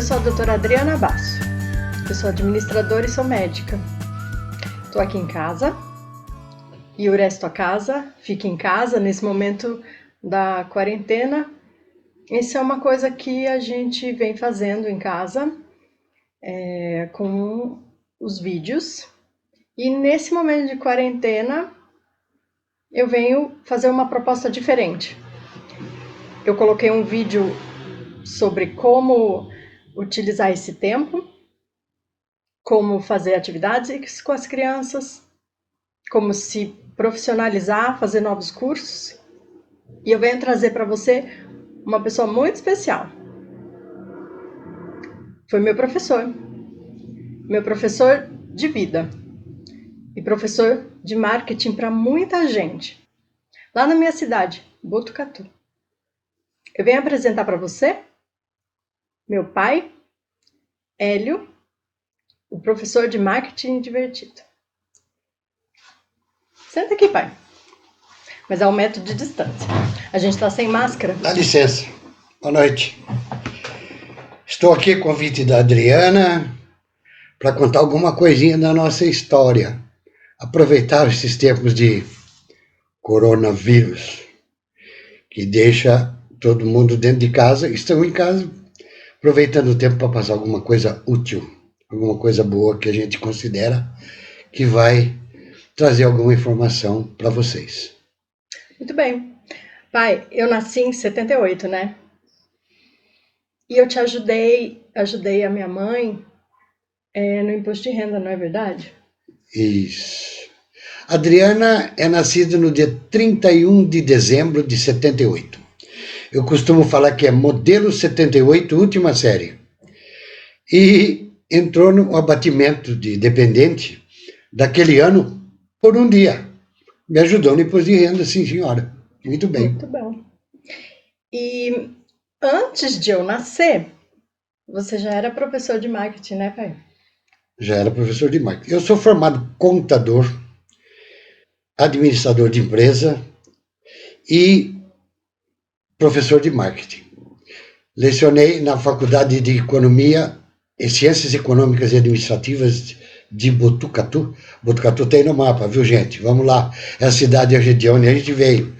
Eu sou a doutora Adriana Basso, eu sou administradora e sou médica. Estou aqui em casa, e o resto a casa, fica em casa nesse momento da quarentena. Isso é uma coisa que a gente vem fazendo em casa, com os vídeos. E nesse momento de quarentena, eu venho fazer uma proposta diferente. Eu coloquei um vídeo sobre como utilizar esse tempo, como fazer atividades com as crianças, como se profissionalizar, fazer novos cursos. E eu venho trazer para você uma pessoa muito especial. Foi meu professor de vida e professor de marketing para muita gente, lá na minha cidade, Botucatu. Eu venho apresentar para você meu pai, Hélio, o professor de marketing divertido. Senta aqui, pai. Mas é um metro de distância. A gente está sem máscara. Dá licença. Boa noite. Estou aqui a convite da Adriana para contar alguma coisinha da nossa história. Aproveitar esses tempos de coronavírus, que deixa todo mundo dentro de casa. Estão em casa, aproveitando o tempo para passar alguma coisa útil, alguma coisa boa que a gente considera que vai trazer alguma informação para vocês. Muito bem. Pai, eu nasci em 78, né? E eu te ajudei a minha mãe no imposto de renda, não é verdade? Isso. Adriana é nascida no dia 31 de dezembro de 78. Eu costumo falar que é modelo 78, última série. E entrou no abatimento de dependente daquele ano por um dia. Me ajudou no imposto de renda, sim, senhora. Muito bem. Muito bom. E antes de eu nascer, você já era professor de marketing, né, pai? Já era professor de marketing. Eu sou formado contador, administrador de empresa e professor de marketing. Lecionei na Faculdade de Economia e Ciências Econômicas e Administrativas de Botucatu. Botucatu tem no mapa, viu, gente? Vamos lá. É a cidade e a região onde a gente veio.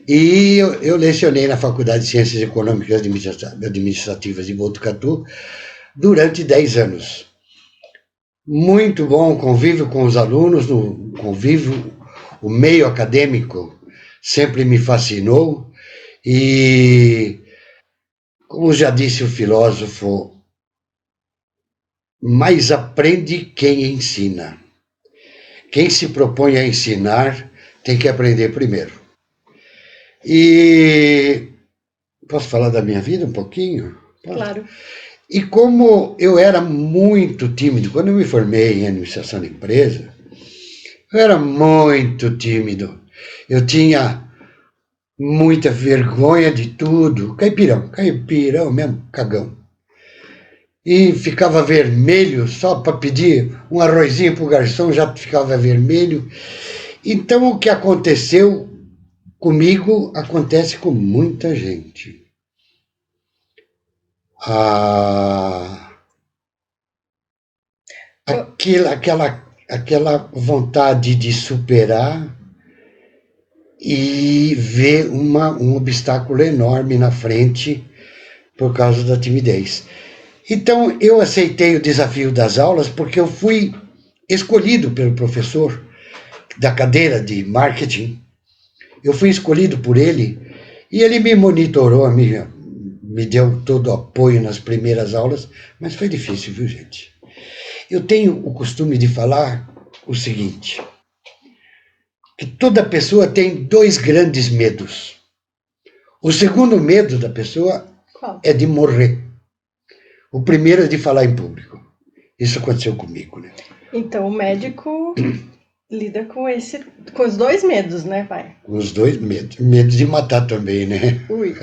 E eu lecionei na Faculdade de Ciências Econômicas e Administrativas de Botucatu durante 10 anos. Muito bom o convívio com os alunos, o meio acadêmico sempre me fascinou e, como já disse o filósofo, mais aprende quem ensina. Quem se propõe a ensinar tem que aprender primeiro. E posso falar da minha vida um pouquinho? Posso? Claro. E como eu era muito tímido, quando eu me formei em administração de empresa, eu era muito tímido. Eu tinha muita vergonha de tudo. Caipirão mesmo, cagão. E ficava vermelho só para pedir um arrozinho para o garçom, já ficava vermelho. Então o que aconteceu comigo acontece com muita gente. Aquela vontade de superar e ver um obstáculo enorme na frente por causa da timidez. Então eu aceitei o desafio das aulas porque eu fui escolhido pelo professor da cadeira de marketing. Eu fui escolhido por ele e ele me monitorou, me deu todo o apoio nas primeiras aulas, mas foi difícil, viu, gente? Eu tenho o costume de falar o seguinte, que toda pessoa tem 2 grandes medos. O segundo medo da pessoa Qual? é de morrer. O primeiro é de falar em público. Isso aconteceu comigo, né? Então o médico lida com os 2 medos, né, pai? Com os 2 medos. Medo de matar também, né? Ui,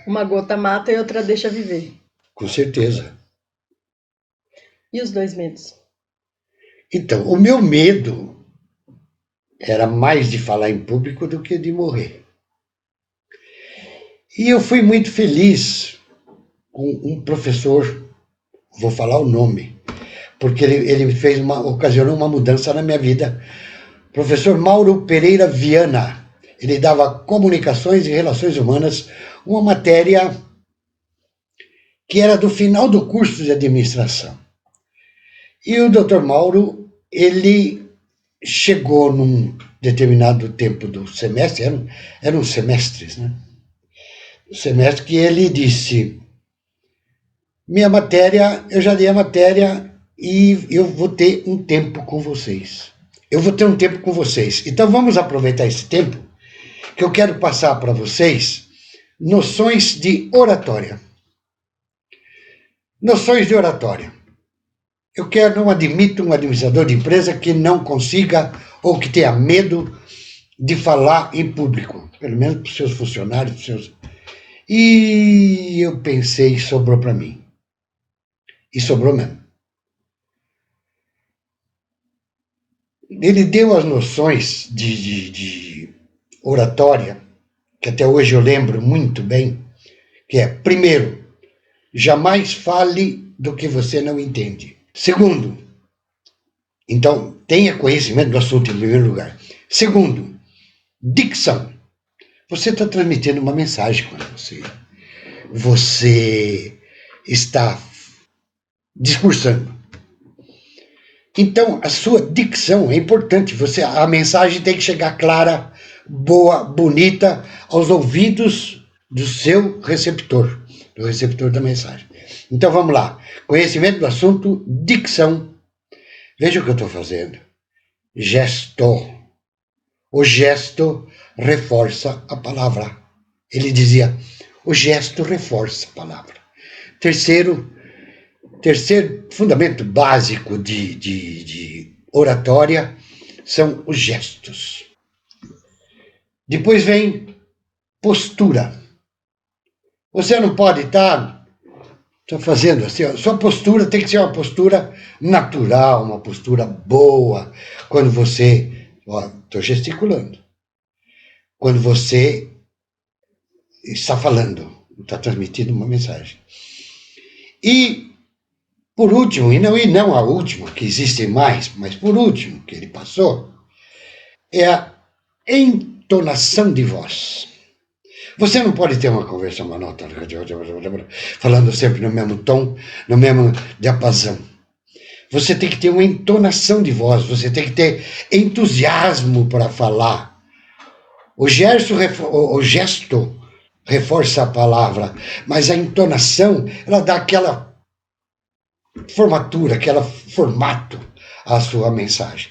uma gota mata e outra deixa viver. Com certeza. E os 2 medos? Então, o meu medo era mais de falar em público do que de morrer. E eu fui muito feliz com um professor vou falar o nome, porque ele ocasionou uma mudança na minha vida. Professor Mauro Pereira Viana. Ele dava Comunicações e Relações Humanas, uma matéria que era do final do curso de administração. E o Dr. Mauro, ele chegou num determinado tempo do semestre, eram semestres, né? O semestre que ele disse: minha matéria, eu já dei a matéria e eu vou ter um tempo com vocês. Eu vou ter um tempo com vocês. Então vamos aproveitar esse tempo que eu quero passar para vocês noções de oratória. Noções de oratória. Não admito um administrador de empresa que não consiga ou que tenha medo de falar em público, pelo menos para os seus funcionários. E eu pensei, sobrou para mim. E sobrou mesmo. Ele deu as noções de oratória, que até hoje eu lembro muito bem, que é, primeiro, jamais fale do que você não entende. Segundo, então, tenha conhecimento do assunto em primeiro lugar. Segundo, dicção. Você está transmitindo uma mensagem quando você está discursando. Então, a sua dicção é importante. A mensagem tem que chegar clara, boa, bonita, aos ouvidos do seu receptor, do receptor da mensagem. Então, vamos lá. Conhecimento do assunto, dicção. Veja o que eu estou fazendo. Gesto. O gesto reforça a palavra. Ele dizia, o gesto reforça a palavra. Terceiro fundamento básico de oratória são os gestos. Depois vem postura. Você não pode estar fazendo assim, sua postura tem que ser uma postura natural, uma postura boa. Quando você, estou gesticulando, quando você está falando, está transmitindo uma mensagem. E por último, e não a última, que existem mais, mas por último, que ele passou, é a entonação de voz. Você não pode ter uma conversa monótona, falando sempre no mesmo tom, no mesmo diapasão. Você tem que ter uma entonação de voz, você tem que ter entusiasmo para falar. O gesto reforça a palavra, mas a entonação, ela dá aquela formatura, aquele formato à sua mensagem.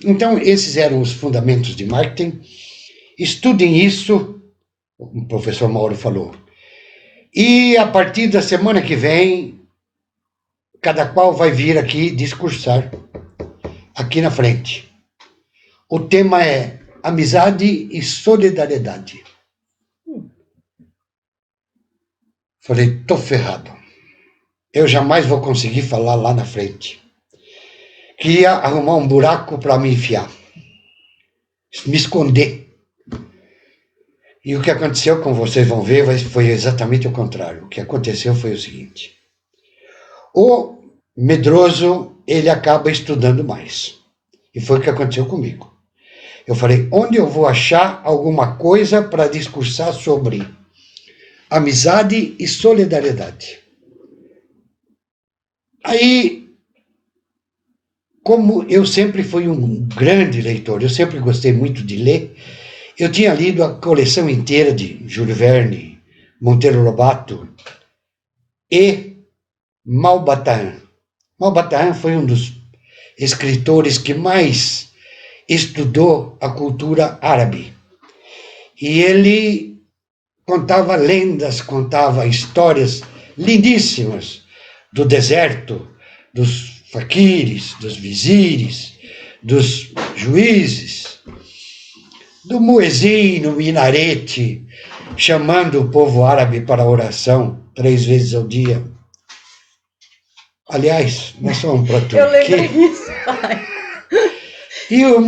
Então, esses eram os fundamentos de marketing. Estudem isso, o professor Mauro falou. E a partir da semana que vem, cada qual vai vir aqui discursar, aqui na frente. O tema é amizade e solidariedade. Falei, tô ferrado. Eu jamais vou conseguir falar lá na frente. Queria arrumar um buraco para me enfiar, me esconder. E o que aconteceu, como vocês vão ver, foi exatamente o contrário. O que aconteceu foi o seguinte. O medroso, ele acaba estudando mais. E foi o que aconteceu comigo. Eu falei, onde eu vou achar alguma coisa para discursar sobre amizade e solidariedade? Aí, como eu sempre fui um grande leitor, eu sempre gostei muito de ler, eu tinha lido a coleção inteira de Júlio Verne, Monteiro Lobato e Maupassant. Maupassant foi um dos escritores que mais estudou a cultura árabe. E ele contava lendas, contava histórias lindíssimas do deserto, dos faquires, dos vizires, dos juízes, do muezzin no minarete, chamando o povo árabe para a oração 3 vezes ao dia. Aliás, nós somos para Turquia. Eu lembrei disso, pai. E o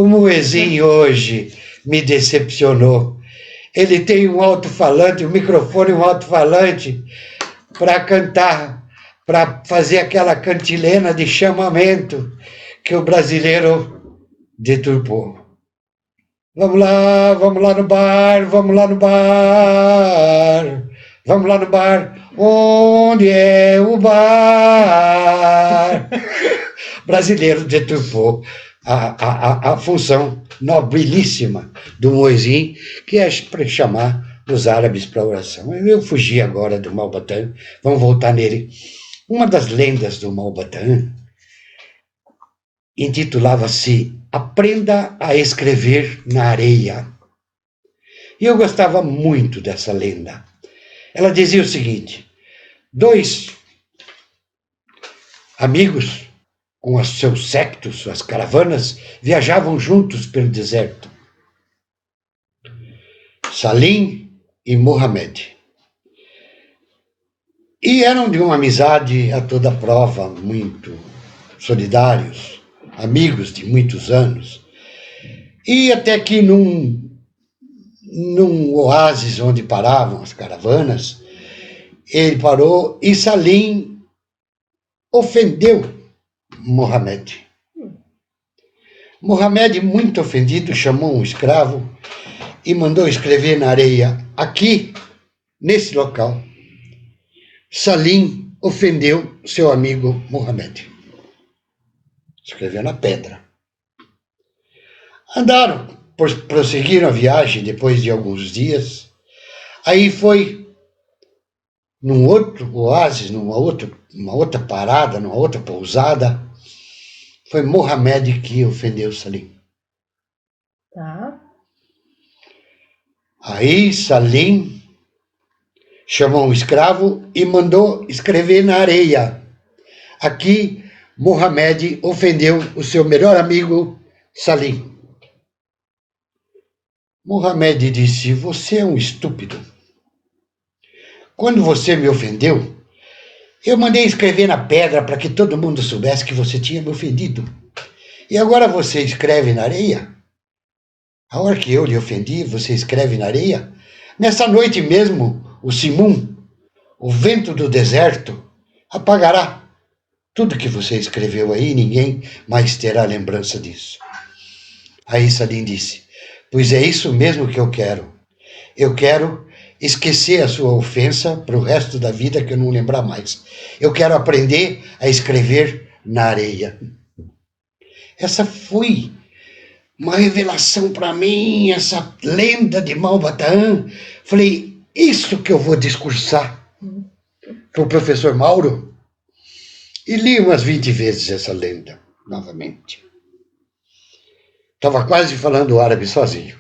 muezzin hoje me decepcionou. Ele tem um alto-falante, um microfone, um alto-falante, para cantar, para fazer aquela cantilena de chamamento que o brasileiro deturpou. Vamos lá no bar, vamos lá no bar, vamos lá no bar, onde é o bar? Brasileiro deturpou a função nobilíssima do Moisim, que é para chamar os árabes para a oração. Eu fugi agora do Malbatã, vamos voltar nele. Uma das lendas do Malbatã intitulava-se Aprenda a Escrever na Areia. E eu gostava muito dessa lenda. Ela dizia o seguinte: dois amigos, com os seus séquitos, suas caravanas, viajavam juntos pelo deserto. Salim e Mohamed. E eram de uma amizade a toda prova, muito solidários, amigos de muitos anos. E até que num oásis onde paravam as caravanas, ele parou e Salim ofendeu Mohamed. Mohamed, muito ofendido, chamou um escravo e mandou escrever na areia, aqui, nesse local. Salim ofendeu seu amigo Mohamed. Escreveu na pedra. Andaram, prosseguiram a viagem depois de alguns dias. Aí foi num outro oásis, numa outra parada, numa outra pousada. Foi Mohamed que ofendeu Salim. Tá. Aí Salim chamou um escravo e mandou escrever na areia. Aqui Mohamed ofendeu o seu melhor amigo Salim. Mohamed disse: você é um estúpido. Quando você me ofendeu, eu mandei escrever na pedra para que todo mundo soubesse que você tinha me ofendido. E agora você escreve na areia? A hora que eu lhe ofendi, você escreve na areia? Nessa noite mesmo, o Simum, o vento do deserto, apagará tudo que você escreveu aí, ninguém mais terá lembrança disso. Aí Salim disse: pois é isso mesmo que eu quero. Eu quero esquecer a sua ofensa para o resto da vida, que eu não lembrar mais. Eu quero aprender a escrever na areia. Essa foi uma revelação para mim, essa lenda de Malbatã. Falei, isso que eu vou discursar para o professor Mauro. E li umas 20 vezes essa lenda, novamente. Estava quase falando árabe sozinho.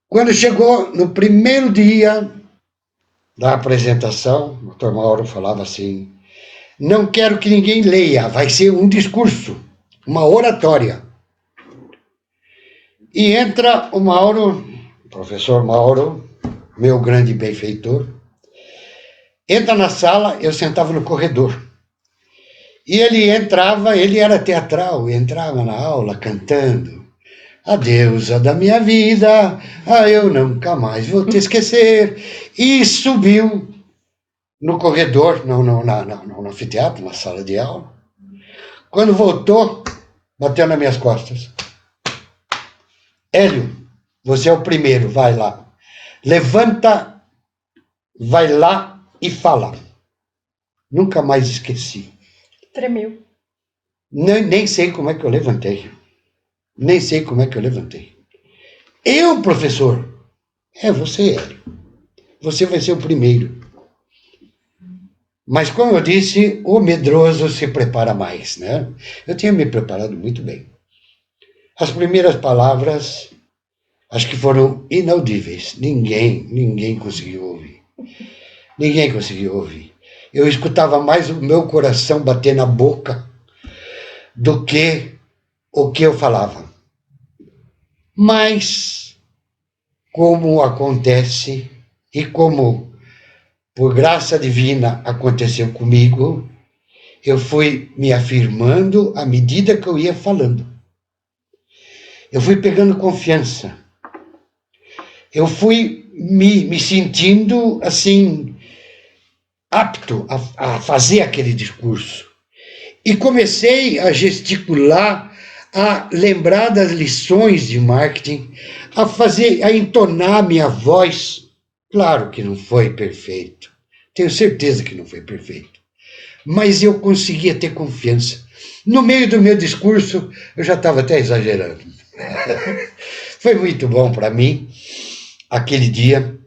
Quando chegou no primeiro dia da apresentação, o Dr. Mauro falava assim: não quero que ninguém leia, vai ser um discurso, uma oratória. E entra o Mauro, o professor Mauro, meu grande benfeitor, entra na sala, eu sentava no corredor. E ele entrava, ele era teatral, entrava na aula cantando: a deusa da minha vida, eu nunca mais vou te esquecer. E subiu no corredor, no anfiteatro, na sala de aula. Quando voltou, bateu nas minhas costas. Hélio, você é o primeiro, vai lá. Levanta, vai lá e fala. Nunca mais esqueci. Tremeu. Nem sei como é que eu levantei. Nem sei como é que eu levantei. Eu, professor? É você, Hélio. Você vai ser o primeiro. Mas, como eu disse, o medroso se prepara mais, né? Eu tinha me preparado muito bem. As primeiras palavras, acho que foram inaudíveis. Ninguém conseguiu ouvir. Ninguém conseguiu ouvir. Eu escutava mais o meu coração bater na boca do que o que eu falava. Mas, como acontece e como, por graça divina, aconteceu comigo, eu fui me afirmando à medida que eu ia falando. Eu fui pegando confiança. eu fui me sentindo assim, apto a fazer aquele discurso. E comecei a gesticular, a lembrar das lições de marketing, a entonar minha voz. Claro que não foi perfeito. Tenho certeza que não foi perfeito. Mas eu conseguia ter confiança. No meio do meu discurso, eu já estava até exagerando. Foi muito bom para mim. Aquele dia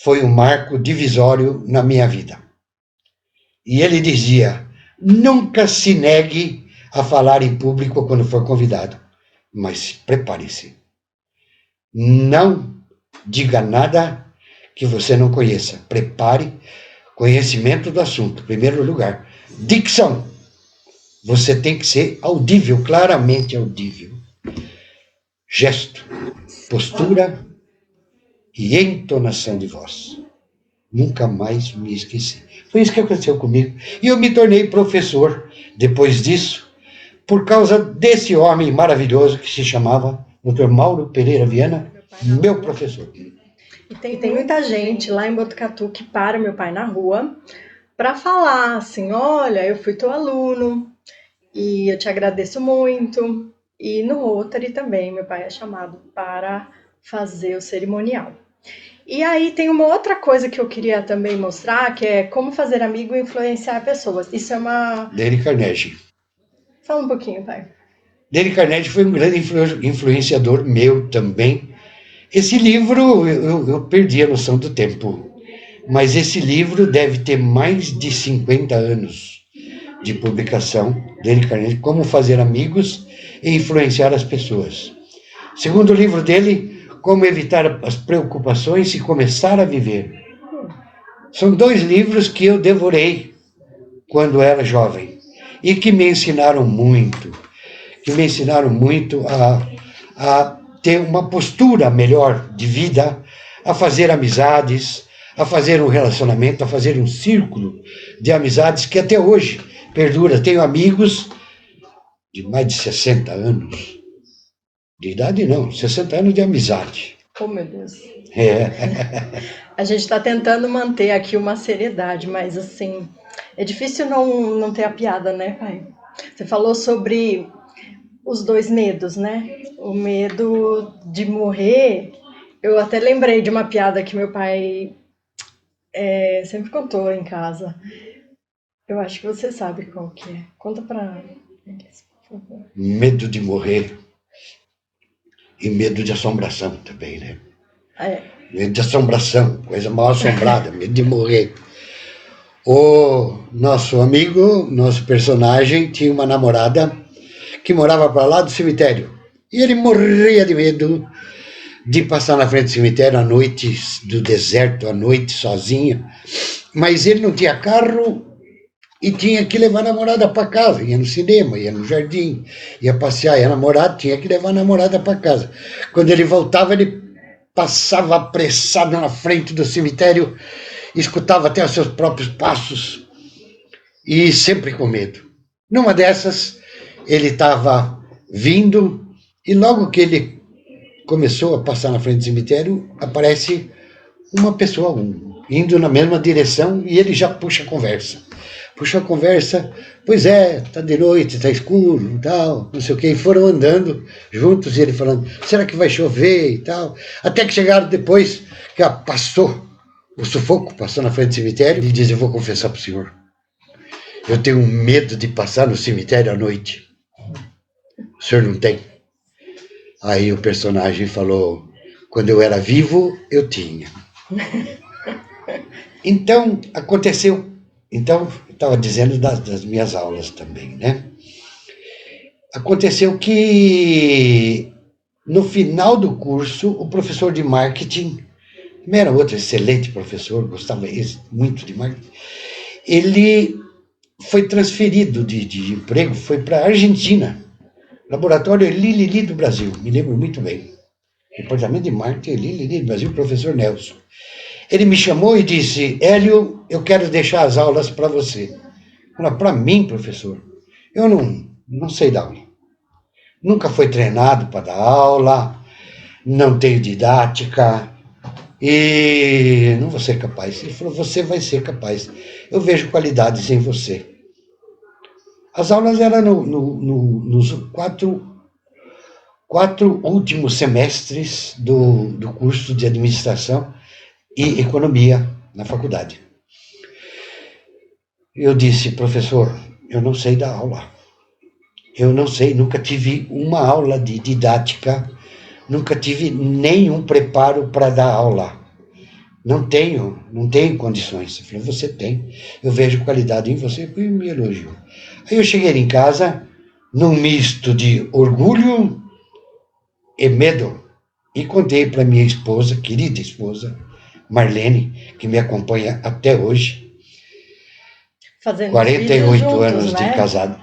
foi um marco divisório na minha vida. E ele dizia: nunca se negue a falar em público quando for convidado, mas prepare-se. Não diga nada que você não conheça. Prepare conhecimento do assunto, em primeiro lugar. Dicção. Você tem que ser audível, claramente audível. Gesto, postura e entonação de voz. Nunca mais me esqueci. Foi isso que aconteceu comigo. E eu me tornei professor depois disso, por causa desse homem maravilhoso que se chamava Dr. Mauro Pereira Viana, meu professor. E tem muita gente lá em Botucatu que para meu pai na rua para falar assim: olha, eu fui teu aluno e eu te agradeço muito. E no Rotary também, meu pai é chamado para fazer o cerimonial. E aí tem uma outra coisa que eu queria também mostrar, que é como fazer amigo e influenciar pessoas. Isso é uma... Dale Carnegie. Fala um pouquinho, pai. Dale Carnegie foi um grande influenciador meu também. Esse livro, eu perdi a noção do tempo, mas esse livro deve ter mais de 50 anos de publicação. Dale Carnegie, Como Fazer Amigos e Influenciar as Pessoas. Segundo livro dele, Como Evitar as Preocupações e Começar a Viver. São 2 livros que eu devorei quando era jovem e que me ensinaram muito, a ter uma postura melhor de vida, a fazer amizades, a fazer um relacionamento, a fazer um círculo de amizades que até hoje perdura. Tenho amigos de mais de 60 anos. De idade não, 60 anos de amizade. Oh, meu Deus. É. A gente está tentando manter aqui uma seriedade, mas assim, é difícil não ter a piada, né, pai? Você falou sobre os 2 medos, né? O medo de morrer. Eu até lembrei de uma piada que meu pai sempre contou em casa. Eu acho que você sabe qual que é. Conta para eles, por favor. Medo de morrer e medo de assombração também, né? Medo de assombração, coisa mal assombrada, medo de morrer. O nosso amigo, nosso personagem, tinha uma namorada que morava para lá do cemitério. E ele morria de medo de passar na frente do cemitério à noite, do deserto, à noite, sozinho. Mas ele não tinha carro e tinha que levar a namorada para casa. Ia no cinema, ia no jardim, ia passear, ia namorar, tinha que levar a namorada para casa. Quando ele voltava, ele passava apressado na frente do cemitério, escutava até os seus próprios passos e sempre com medo. Numa dessas, ele estava vindo e logo que ele começou a passar na frente do cemitério, aparece uma pessoa indo na mesma direção e ele já puxa a conversa. Pois é, tá de noite, tá escuro e tal, não sei o que, e foram andando juntos e ele falando, será que vai chover e tal, até que chegaram depois que passou o sufoco, passou na frente do cemitério e diz, eu vou confessar pro senhor, eu tenho medo de passar no cemitério à noite, o senhor não tem? Aí o personagem falou, quando eu era vivo, eu tinha. Então, aconteceu. Então, eu estava dizendo das minhas aulas também, né? Aconteceu que, no final do curso, o professor de marketing, que era outro excelente professor, gostava muito de marketing, ele foi transferido de emprego, foi para a Argentina. Laboratório Eli Lilly do Brasil, me lembro muito bem. Departamento de Marketing Eli Lilly do Brasil, professor Nelson. Ele me chamou e disse, Hélio, eu quero deixar as aulas para você. Para mim, professor, eu não sei dar aula. Nunca fui treinado para dar aula, não tenho didática, E não vou ser capaz. Ele falou, você vai ser capaz. Eu vejo qualidades em você. As aulas eram nos quatro últimos semestres do curso de administração e economia na faculdade. Eu disse, professor, eu não sei dar aula. Eu não sei, nunca tive uma aula de didática, nunca tive nenhum preparo para dar aula. Não tenho condições. Eu falei, você tem. Eu vejo qualidade em você e me elogiou. Aí eu cheguei em casa, num misto de orgulho e medo, e contei para minha esposa, querida esposa, Marlene, que me acompanha até hoje. Fazendo 48 juntos, anos né? de casado.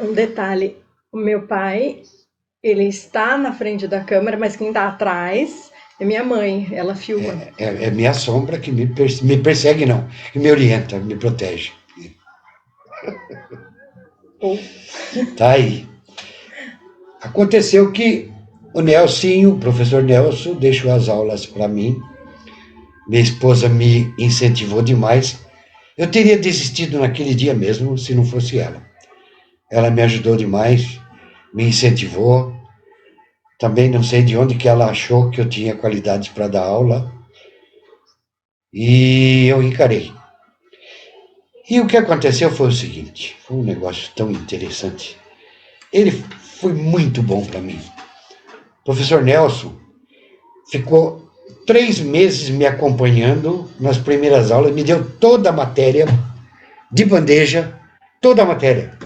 Um detalhe, o meu pai, ele está na frente da câmera, mas quem está atrás é minha mãe, ela filma. É minha sombra que me persegue, não, que me orienta, me protege. Tá aí. Aconteceu que o professor Nelson, deixou as aulas para mim. Minha esposa me incentivou demais. Eu teria desistido naquele dia mesmo, se não fosse ela. Ela me ajudou demais, me incentivou. Também não sei de onde que ela achou que eu tinha qualidade para dar aula. E eu encarei. E o que aconteceu foi o seguinte, foi um negócio tão interessante. Ele foi muito bom para mim. O professor Nelson ficou 3 meses me acompanhando nas primeiras aulas, me deu toda a matéria de bandeja, toda a matéria.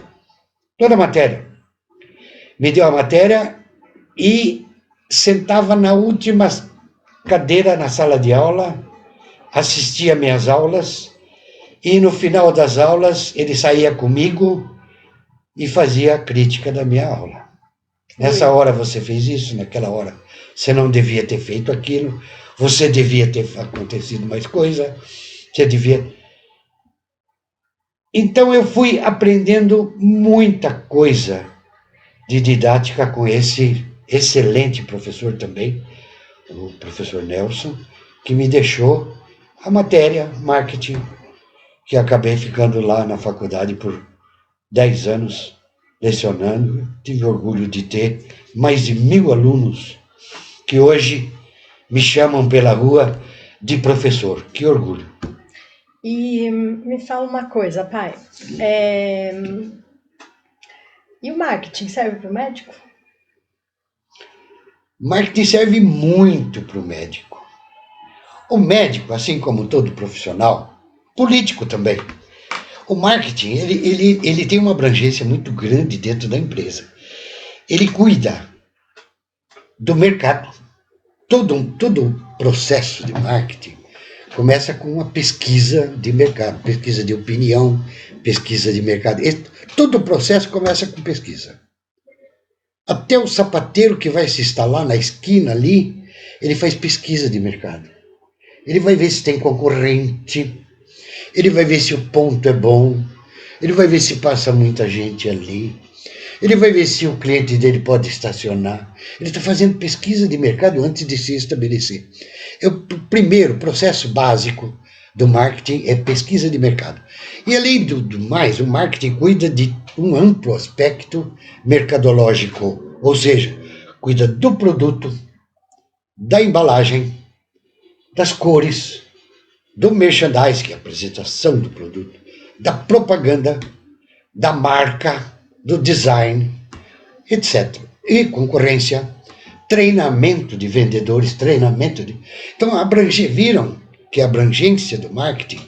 Me deu a matéria e sentava na última cadeira na sala de aula, assistia minhas aulas e no final das aulas ele saía comigo e fazia a crítica da minha aula. Nessa hora você fez isso, naquela hora você não devia ter feito aquilo, você devia ter acontecido mais coisa, você devia... Então eu fui aprendendo muita coisa de didática com esse excelente professor também, o professor Nelson, que me deixou a matéria marketing, que acabei ficando lá na faculdade por 10 anos lecionando. Tive orgulho de ter mais de 1000 alunos que hoje me chamam pela rua de professor. Que orgulho. E me fala uma coisa, pai. E o marketing serve para o médico? Marketing serve muito para o médico. O médico, assim como todo profissional, político também, o marketing ele tem uma abrangência muito grande dentro da empresa. Ele cuida do mercado. Todo processo de marketing começa com uma pesquisa de mercado, pesquisa de opinião, pesquisa de mercado. Todo o processo começa com pesquisa. Até o sapateiro que vai se instalar na esquina ali, ele faz pesquisa de mercado. Ele vai ver se tem concorrente, ele vai ver se o ponto é bom, ele vai ver se passa muita gente ali, ele vai ver se o cliente dele pode estacionar. Ele está fazendo pesquisa de mercado antes de se estabelecer. O primeiro processo básico do marketing é pesquisa de mercado. E além do mais, o marketing cuida de um amplo aspecto mercadológico, ou seja, cuida do produto, da embalagem, das cores, do merchandising, que é a apresentação do produto, da propaganda, da marca, do design, etc. E concorrência, treinamento de vendedores, Então, viram que a abrangência do marketing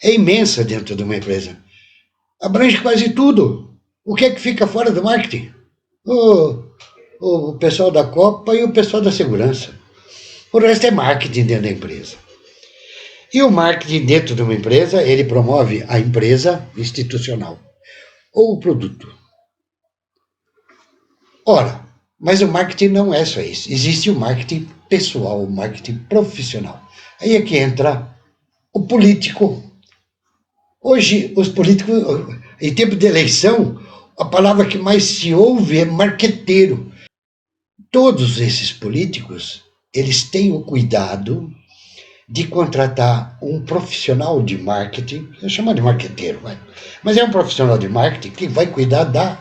é imensa dentro de uma empresa. Abrange quase tudo. O que é que fica fora do marketing? O pessoal da Copa e o pessoal da segurança. O resto é marketing dentro da empresa. E o marketing dentro de uma empresa, ele promove a empresa institucional ou o produto. Ora, mas o marketing não é só isso. Existe o marketing pessoal, o marketing profissional. Aí é que entra o político. Hoje, os políticos, em tempo de eleição, a palavra que mais se ouve é marqueteiro. Todos esses políticos, eles têm o cuidado de contratar um profissional de marketing, eu chamo de marqueteiro, mas é um profissional de marketing que vai cuidar da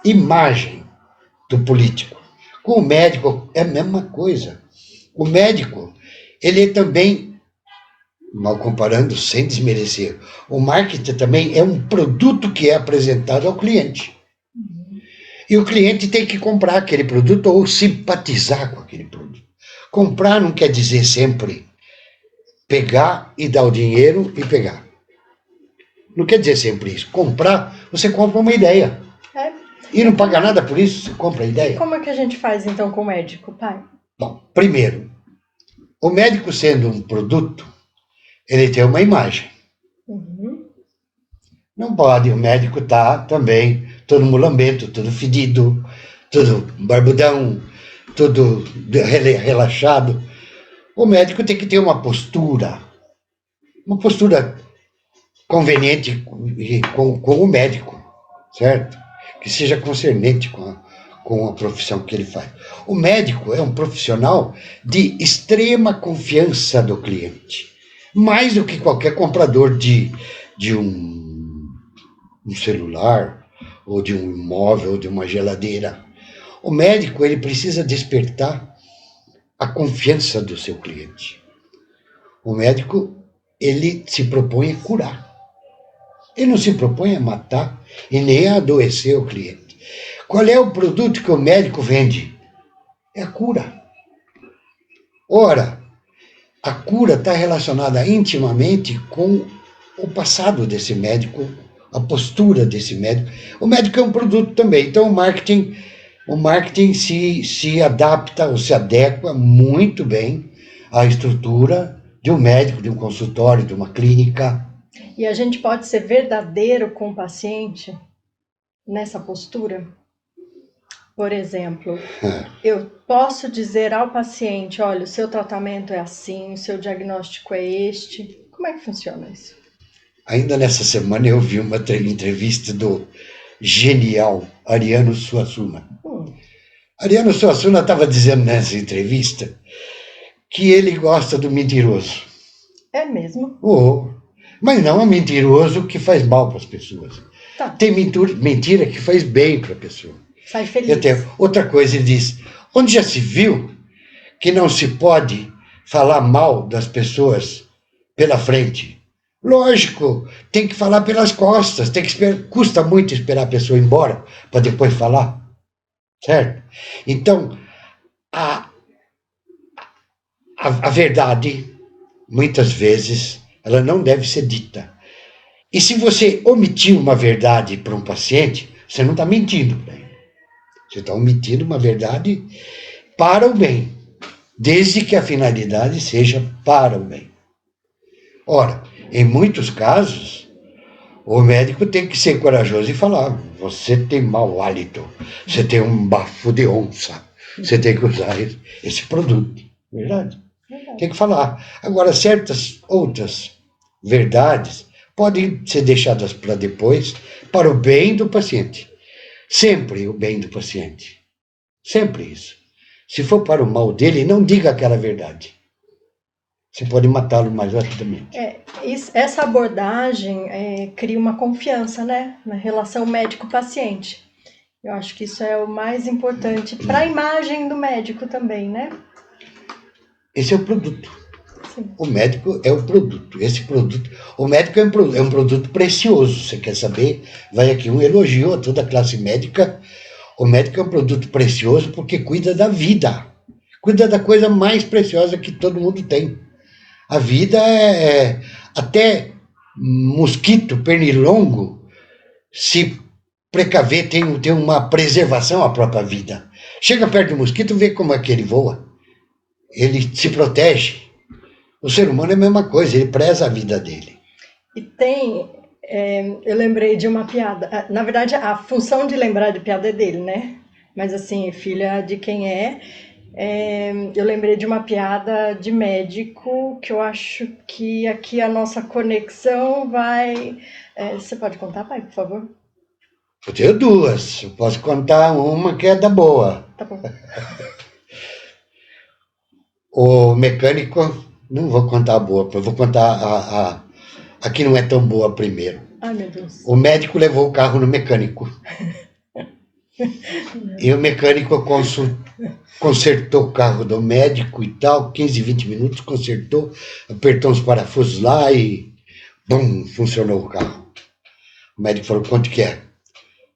imagem do político. Com o médico é a mesma coisa. O médico, ele também, mal comparando, sem desmerecer, o marketing também é um produto que é apresentado ao cliente. E o cliente tem que comprar aquele produto ou simpatizar com aquele produto. Comprar não quer dizer sempre pegar e dar o dinheiro e pegar. Não quer dizer sempre isso. Comprar, você compra uma ideia. É. E não paga nada por isso, você compra a ideia. E como é que a gente faz então com o médico, pai? Bom, primeiro, o médico sendo um produto, ele tem uma imagem. Uhum. Não pode o médico estar também todo mulambento, todo fedido, todo barbudão, todo relaxado. O médico tem que ter uma postura conveniente com o médico, certo? Que seja concernente com a profissão que ele faz. O médico é um profissional de extrema confiança do cliente, mais do que qualquer comprador de um celular, ou de um imóvel, ou de uma geladeira. O médico, ele precisa despertar a confiança do seu cliente. O médico, ele se propõe a curar. Ele não se propõe a matar e nem a adoecer o cliente. Qual é o produto que o médico vende? É a cura. Ora, a cura está relacionada intimamente com o passado desse médico, a postura desse médico. O médico é um produto também, então o marketing se adapta ou se adequa muito bem à estrutura de um médico, de um consultório, de uma clínica. E a gente pode ser verdadeiro com o paciente nessa postura? Por exemplo, eu posso dizer ao paciente, olha, o seu tratamento é assim, o seu diagnóstico é este. Como é que funciona isso? Ainda nessa semana eu vi uma entrevista do genial Ariano Suassuna. Ariano Suassuna estava dizendo nessa entrevista que ele gosta do mentiroso. É mesmo? Mas não é mentiroso que faz mal para as pessoas. Tá. Tem mentira que faz bem para a pessoa. Sai feliz. Outra coisa, ele diz, onde já se viu que não se pode falar mal das pessoas pela frente? Lógico, tem que falar pelas costas, custa muito esperar a pessoa ir embora para depois falar, certo? Então, a verdade, muitas vezes, ela não deve ser dita. E se você omitir uma verdade para um paciente, você não está mentindo para ele. Você está omitindo uma verdade para o bem, desde que a finalidade seja para o bem. Ora, em muitos casos, o médico tem que ser corajoso e falar, você tem mau hálito, você tem um bafo de onça, você tem que usar esse produto. Verdade? Tem que falar. Agora, certas outras verdades podem ser deixadas para depois, para o bem do paciente. Sempre o bem do paciente. Sempre isso. Se for para o mal dele, não diga aquela verdade. Você pode matá-lo mais rapidamente. Essa abordagem cria uma confiança, né, na relação médico-paciente. Eu acho que isso é o mais importante para a imagem do médico também, né? Esse é o produto. Sim. O médico é o produto. O médico é um produto precioso. Você quer saber? Vai aqui um elogio a toda a classe médica. O médico é um produto precioso porque cuida da vida. Cuida da coisa mais preciosa que todo mundo tem. A vida até mosquito, pernilongo, se precaver, tem uma preservação à própria vida. Chega perto do mosquito, vê como é que ele voa. Ele se protege. O ser humano é a mesma coisa, ele preza a vida dele. E eu lembrei de uma piada. Na verdade, a função de lembrar de piada é dele, né? Mas assim, filha de quem eu lembrei de uma piada de médico que eu acho que aqui a nossa conexão vai... você pode contar, pai, por favor? Eu tenho duas. Eu posso contar uma que é da boa. Tá bom. O mecânico Não vou contar a boa, eu vou contar a que não é tão boa primeiro. Ai, meu Deus. O médico levou o carro no mecânico. E o mecânico consertou o carro do médico e tal, 15, 20 minutos, consertou, apertou uns parafusos lá e bum, funcionou o carro. O médico falou, quanto que é?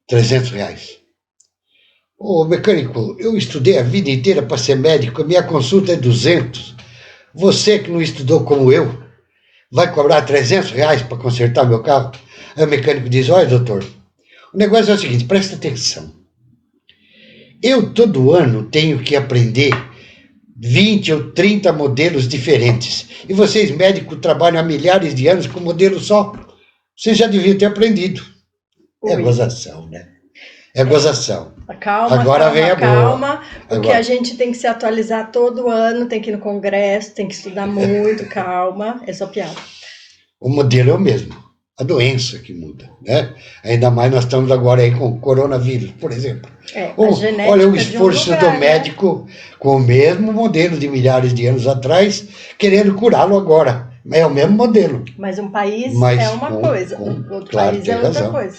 R$300. Ô, mecânico, eu estudei a vida inteira para ser médico, a minha consulta é 200. Você que não estudou como eu, vai cobrar R$300 para consertar meu carro? Aí o mecânico diz, olha, doutor, o negócio é o seguinte, presta atenção. Eu todo ano tenho que aprender 20 ou 30 modelos diferentes. E vocês, médicos, trabalham há milhares de anos com modelo só. Vocês já deviam ter aprendido. É gozação, né? É gozação. Calma, agora calma, vem a calma. boa. Porque agora, a gente tem que se atualizar todo ano, tem que ir no congresso, tem que estudar muito, calma. É só piada. o modelo é o mesmo. A doença que muda, né? Ainda mais nós estamos agora aí com o coronavírus, por exemplo. A genética olha o de um esforço lugar, do médico, né? Com o mesmo modelo de milhares de anos atrás, querendo curá-lo agora. É o mesmo modelo. Mas um país Mas é uma coisa, outro claro, país é outra razão. coisa.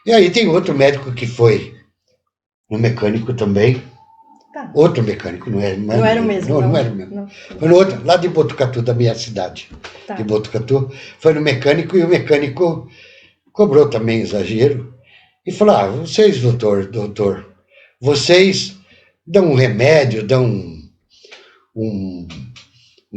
E aí tem outro médico que foi um mecânico também. Tá. Outro mecânico, não era o mesmo. Não era o mesmo. Não. Foi no outro, lá de Botucatu, da minha cidade. Tá. De Botucatu. Foi no mecânico e o mecânico cobrou também exagero. E falou, vocês, doutor, vocês dão um remédio, dão um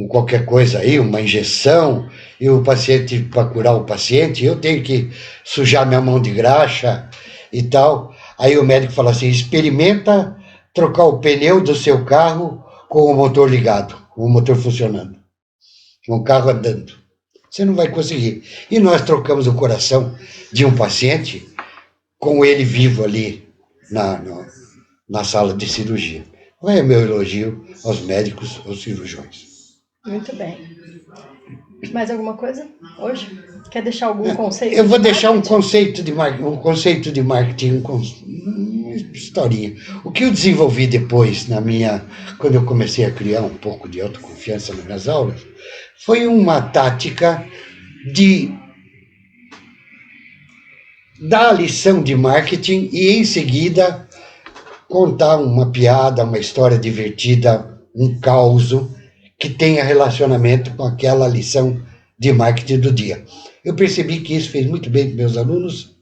qualquer coisa aí, uma injeção, e o paciente, para curar o paciente, eu tenho que sujar minha mão de graxa e tal. Aí o médico fala assim, experimenta trocar o pneu do seu carro com o motor ligado, com o motor funcionando, com o carro andando. Você não vai conseguir. E nós trocamos o coração de um paciente com ele vivo ali na sala de cirurgia. Vai o meu elogio aos médicos, aos cirurgiões. Muito bem. Mais alguma coisa hoje? Quer deixar algum conceito? Eu vou deixar um conceito de marketing, uma historinha. O que eu desenvolvi depois, quando eu comecei a criar um pouco de autoconfiança nas minhas aulas, foi uma tática de dar a lição de marketing e, em seguida, contar uma piada, uma história divertida, um causo que tenha relacionamento com aquela lição de marketing do dia. Eu percebi que isso fez muito bem para meus alunos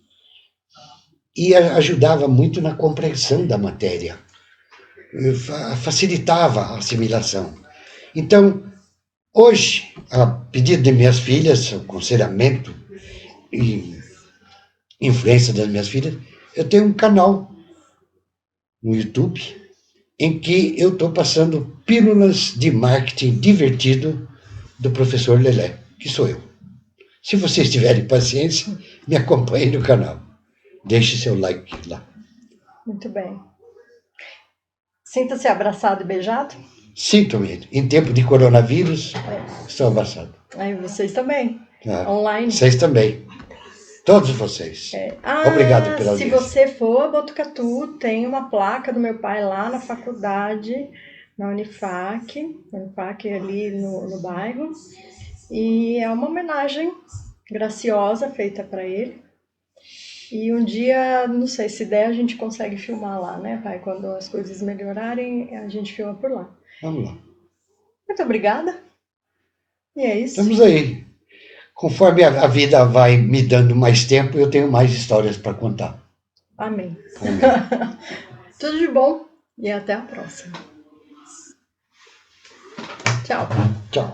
e ajudava muito na compreensão da matéria, facilitava a assimilação. Então, hoje, a pedido de minhas filhas, aconselhamento e influência das minhas filhas, eu tenho um canal no YouTube em que eu estou passando pílulas de marketing divertido do professor Lelé, que sou eu. Se vocês tiverem paciência, me acompanhem no canal. Deixe seu like lá. Muito bem. Sinta-se abraçado e beijado? Sinto-me. Em tempo de coronavírus, estou abraçado. Aí vocês também. Online. Vocês também. Todos vocês. Obrigado pela audiência. Se você for a Botucatu, tem uma placa do meu pai lá na faculdade, na Unifac ali no bairro. E é uma homenagem graciosa feita para ele. E um dia, não sei, se der, a gente consegue filmar lá, né, pai? Quando as coisas melhorarem, a gente filma por lá. Vamos lá. Muito obrigada. E é isso. Estamos aí. Conforme a vida vai me dando mais tempo, eu tenho mais histórias para contar. Amém. Tudo de bom e até a próxima. Tchau. Tchau.